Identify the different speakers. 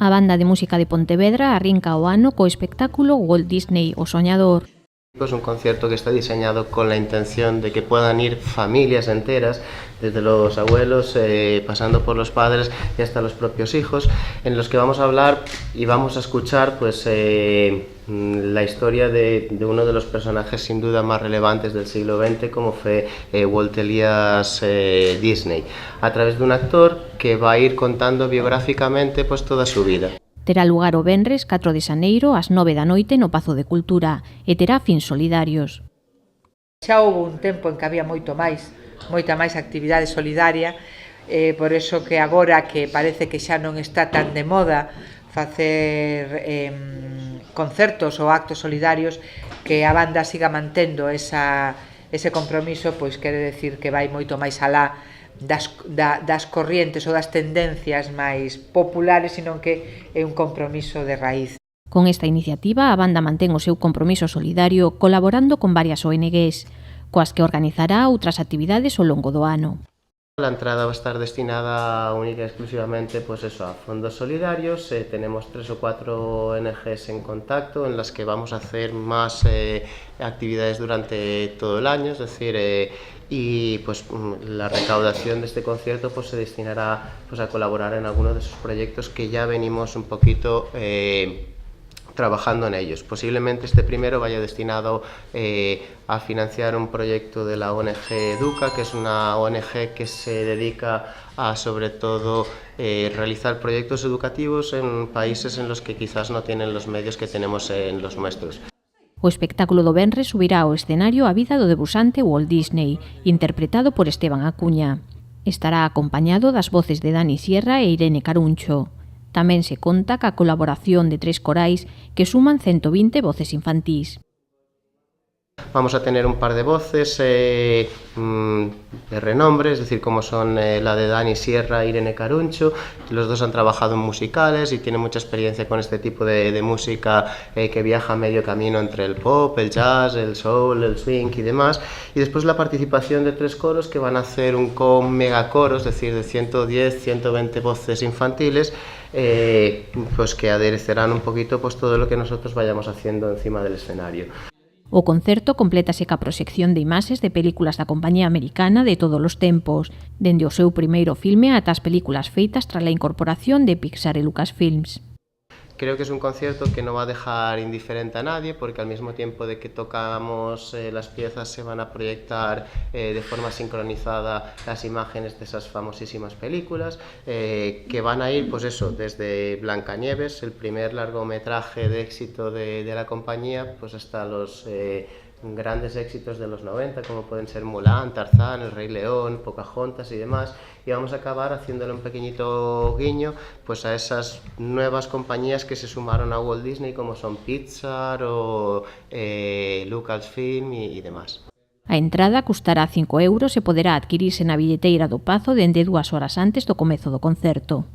Speaker 1: A banda de música de Pontevedra arrinca o ano co espectáculo Walt Disney, o Soñador.
Speaker 2: Es un concierto que está diseñado con la intención de que puedan ir familias enteras, desde los abuelos, pasando por los padres y hasta los propios hijos, en los que vamos a hablar y vamos a escuchar pues, la historia de uno de los personajes sin duda más relevantes del siglo XX, como fue Walt Elias Disney, a través de un actor que va a ir contando biográficamente pues, toda su vida.
Speaker 1: Terá lugar o venres 4 de xaneiro ás 9 da noite no Pazo de Cultura e terá fins solidarios.
Speaker 3: Xa houve un tempo en que había moita máis actividade solidaria, por eso que agora que parece que xa non está tan de moda facer concertos ou actos solidarios, que a banda siga mantendo ese compromiso, pois quere decir que vai moito máis alá das corrientes ou das tendencias máis populares, senón que é un compromiso de raíz.
Speaker 1: Con esta iniciativa, a banda mantén o seu compromiso solidario colaborando con varias ONGs, coas que organizará outras actividades ao longo do ano.
Speaker 2: La entrada va a estar destinada única y exclusivamente pues eso, a fondos solidarios. Tenemos 3 o 4 ONGs en contacto en las que vamos a hacer más actividades durante todo el año, es decir, y pues la recaudación de este concierto pues se destinará pues a colaborar en algunos de esos proyectos que ya venimos un poquito trabajando en ellos. Posiblemente este primero vaya destinado a financiar un proyecto de la ONG Educa, que es una ONG que se dedica a, sobre todo, realizar proyectos educativos en países en los que quizás no tienen los medios que tenemos en los nuestros.
Speaker 1: O espectáculo do venres subirá ao escenario a vida do debusante Walt Disney, interpretado por Esteban Acuña. Estará acompañado das voces de Dani Sierra e Irene Caruncho. Tamén se conta ca colaboración de 3 corais que suman 120 voces infantís.
Speaker 2: Vamos a tener un par de voces de renombre, es decir, como son la de Dani Sierra e Irene Caruncho. Los dos han trabajado en musicales y tienen mucha experiencia con este tipo de música que viaja a medio camino entre el pop, el jazz, el soul, el swing y demás. Y después la participación de 3 coros que van a hacer un megacoro, es decir, de 110, 120 voces infantiles, pues que aderecerán un poquito pues todo lo que nosotros vayamos haciendo encima del escenario.
Speaker 1: O concerto complétase ca proxección de imaxes de películas da compañía americana de todos os tempos, dende o seu primeiro filme ata as películas feitas tras a incorporación de Pixar e Lucasfilms.
Speaker 2: Creo que es un concierto que no va a dejar indiferente a nadie, porque al mismo tiempo de que tocamos las piezas se van a proyectar de forma sincronizada las imágenes de esas famosísimas películas, que van a ir, pues eso, desde Blancanieves, el primer largometraje de éxito de la compañía, pues hasta los grandes éxitos de los 90, como pueden ser Mulan, Tarzán, El Rey León, Pocahontas y demás, y vamos a acabar haciéndole un pequeñito guiño pues a esas nuevas compañías que se sumaron a Walt Disney, como son Pixar o Lucasfilm y demás.
Speaker 1: A entrada custará 5 € e poderá adquirirse na billeteira do Pazo dende 2 horas antes do comezo do concerto.